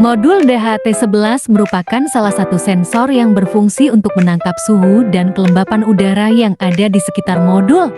Modul DHT11 merupakan salah satu sensor yang berfungsi untuk menangkap suhu dan kelembapan udara yang ada di sekitar modul.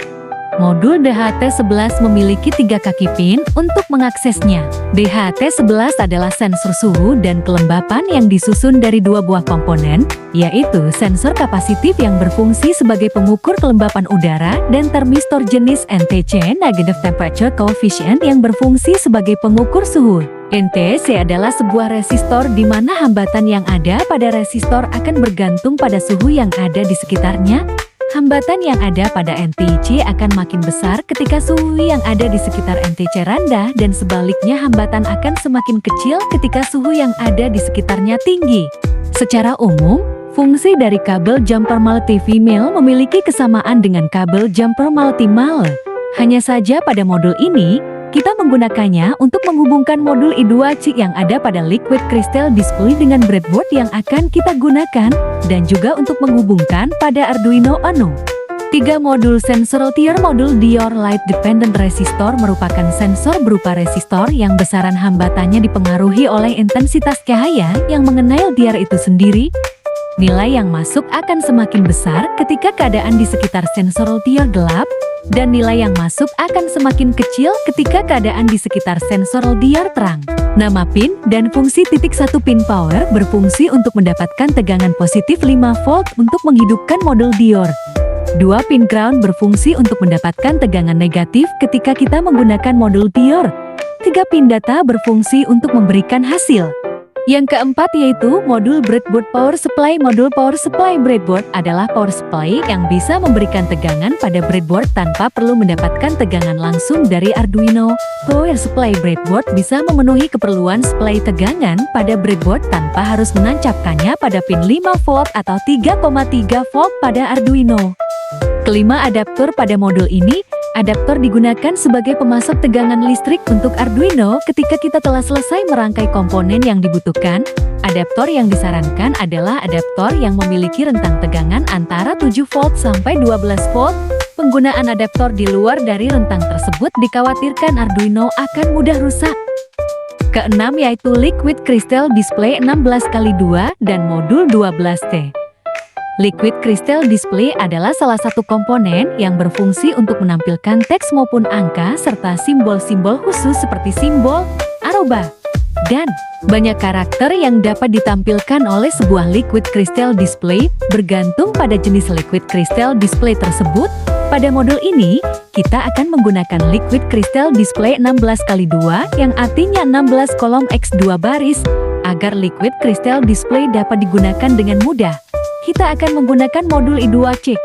Modul DHT11 memiliki 3 kaki pin untuk mengaksesnya. DHT11 adalah sensor suhu dan kelembapan yang disusun dari 2 buah komponen, yaitu sensor kapasitif yang berfungsi sebagai pengukur kelembapan udara dan termistor jenis NTC Negative Temperature Coefficient yang berfungsi sebagai pengukur suhu. NTC adalah sebuah resistor di mana hambatan yang ada pada resistor akan bergantung pada suhu yang ada di sekitarnya. Hambatan yang ada pada NTC akan makin besar ketika suhu yang ada di sekitar NTC rendah dan sebaliknya hambatan akan semakin kecil ketika suhu yang ada di sekitarnya tinggi. Secara umum, fungsi dari kabel jumper multi-female memiliki kesamaan dengan kabel jumper multi-male. Hanya saja pada modul ini, kita menggunakannya untuk menghubungkan modul I2C yang ada pada liquid crystal display dengan breadboard yang akan kita gunakan, dan juga untuk menghubungkan pada Arduino Uno. 3 modul sensor tier modul Dior Light Dependent Resistor merupakan sensor berupa resistor yang besaran hambatannya dipengaruhi oleh intensitas cahaya yang mengenai diar itu sendiri. Nilai yang masuk akan semakin besar ketika keadaan di sekitar sensor tier gelap, dan nilai yang masuk akan semakin kecil ketika keadaan di sekitar sensor diar terang. Nama pin dan fungsi titik 1 pin power berfungsi untuk mendapatkan tegangan positif 5 volt untuk menghidupkan modul Dior. 2 pin ground berfungsi untuk mendapatkan tegangan negatif ketika kita menggunakan modul Dior. 3 pin data berfungsi untuk memberikan hasil. Yang keempat yaitu modul breadboard power supply. Modul power supply breadboard adalah power supply yang bisa memberikan tegangan pada breadboard tanpa perlu mendapatkan tegangan langsung dari Arduino. Power supply breadboard bisa memenuhi keperluan supply tegangan pada breadboard tanpa harus menancapkannya pada pin 5 volt atau 3,3 volt pada Arduino. Kelima, adaptor pada modul ini. Adaptor digunakan sebagai pemasok tegangan listrik untuk Arduino ketika kita telah selesai merangkai komponen yang dibutuhkan. Adaptor yang disarankan adalah adaptor yang memiliki rentang tegangan antara 7 volt sampai 12 volt. Penggunaan adaptor di luar dari rentang tersebut dikhawatirkan Arduino akan mudah rusak. Keenam yaitu Liquid Crystal Display 16x2 dan modul 12T. Liquid Crystal Display adalah salah satu komponen yang berfungsi untuk menampilkan teks maupun angka serta simbol-simbol khusus seperti simbol, arroba, dan banyak karakter yang dapat ditampilkan oleh sebuah Liquid Crystal Display bergantung pada jenis Liquid Crystal Display tersebut. Pada modul ini, kita akan menggunakan Liquid Crystal Display 16x2 yang artinya 16 kolom X2 baris agar Liquid Crystal Display dapat digunakan dengan mudah. Kita akan menggunakan modul I2C.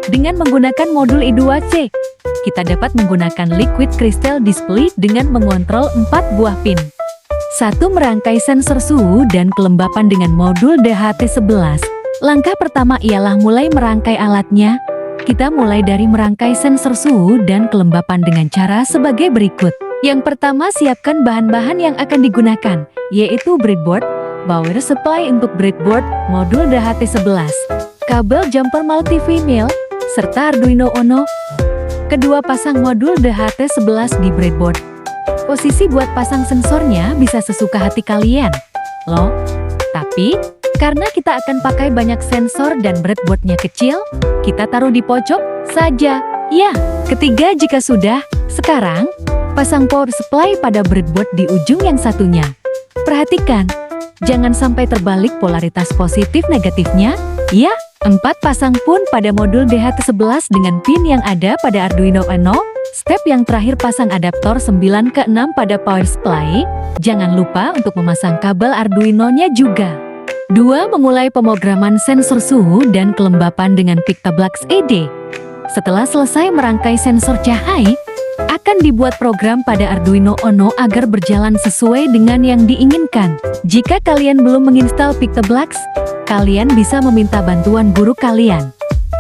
Dengan menggunakan modul I2C, kita dapat menggunakan Liquid Crystal Display dengan mengontrol 4 buah pin. 1. Merangkai sensor suhu dan kelembapan dengan modul DHT11. Langkah pertama ialah mulai merangkai alatnya. Kita mulai dari merangkai sensor suhu dan kelembapan dengan cara sebagai berikut. Yang pertama, siapkan bahan-bahan yang akan digunakan, yaitu breadboard, power supply untuk breadboard, modul DHT11, kabel jumper multi-female, serta Arduino Uno. Kedua, pasang modul DHT11 di breadboard. Posisi buat pasang sensornya bisa sesuka hati kalian, loh. Tapi, karena kita akan pakai banyak sensor dan breadboardnya kecil, kita taruh di pojok saja. Ya, ketiga, jika sudah, sekarang, pasang power supply pada breadboard di ujung yang satunya. Perhatikan, jangan sampai terbalik polaritas positif negatifnya, ya. 4. Pasang pun pada modul DHT11 dengan pin yang ada pada Arduino Uno. Step yang terakhir, pasang adaptor 9 ke 6 pada power supply. Jangan lupa untuk memasang kabel Arduino-nya juga. 2. Memulai pemrograman sensor suhu dan kelembapan dengan Pictablox ED. Setelah selesai merangkai sensor cahaya, akan dibuat program pada Arduino Uno agar berjalan sesuai dengan yang diinginkan. Jika kalian belum menginstal Pictablox, kalian bisa meminta bantuan guru kalian.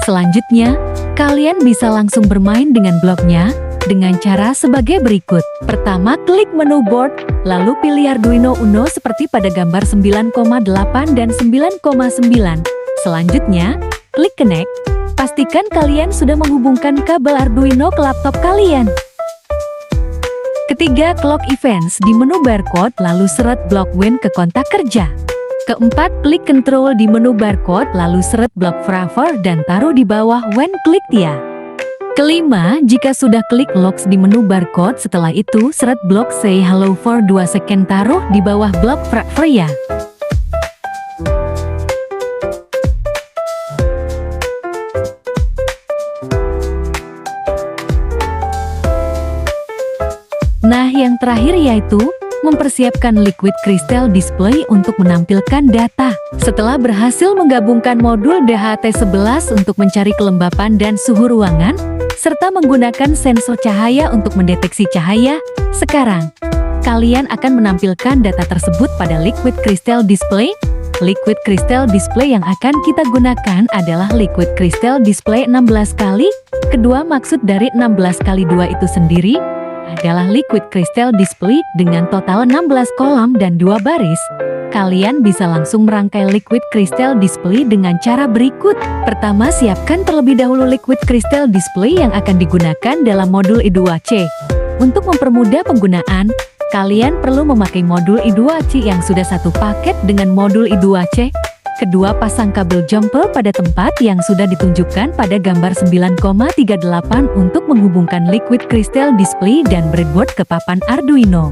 Selanjutnya, kalian bisa langsung bermain dengan bloknya dengan cara sebagai berikut. Pertama, klik menu board, lalu pilih Arduino Uno seperti pada gambar 9,8 dan 9,9. Selanjutnya, klik connect. Pastikan kalian sudah menghubungkan kabel Arduino ke laptop kalian. Ketiga, clock events di menu barcode lalu seret blok when ke kontak kerja. Keempat, klik control di menu barcode lalu seret blok forever dan taruh di bawah when klik ya. Kelima, jika sudah klik logs di menu barcode setelah itu seret blok say hello for 2 second taruh di bawah blok forever ya. Nah, yang terakhir yaitu mempersiapkan Liquid Crystal Display untuk menampilkan data. Setelah berhasil menggabungkan modul DHT11 untuk mencari kelembapan dan suhu ruangan, serta menggunakan sensor cahaya untuk mendeteksi cahaya, sekarang kalian akan menampilkan data tersebut pada Liquid Crystal Display. Liquid Crystal Display yang akan kita gunakan adalah Liquid Crystal Display 16 kali. Kedua, maksud dari 16 kali 2 itu sendiri adalah Liquid Crystal Display dengan total 16 kolom dan 2 baris. Kalian bisa langsung merangkai Liquid Crystal Display dengan cara berikut. Pertama, siapkan terlebih dahulu Liquid Crystal Display yang akan digunakan dalam modul I2C. Untuk mempermudah penggunaan, kalian perlu memakai modul I2C yang sudah satu paket dengan modul I2C. Kedua, pasang kabel jumper pada tempat yang sudah ditunjukkan pada gambar 9,38 untuk menghubungkan Liquid Crystal Display dan breadboard ke papan Arduino.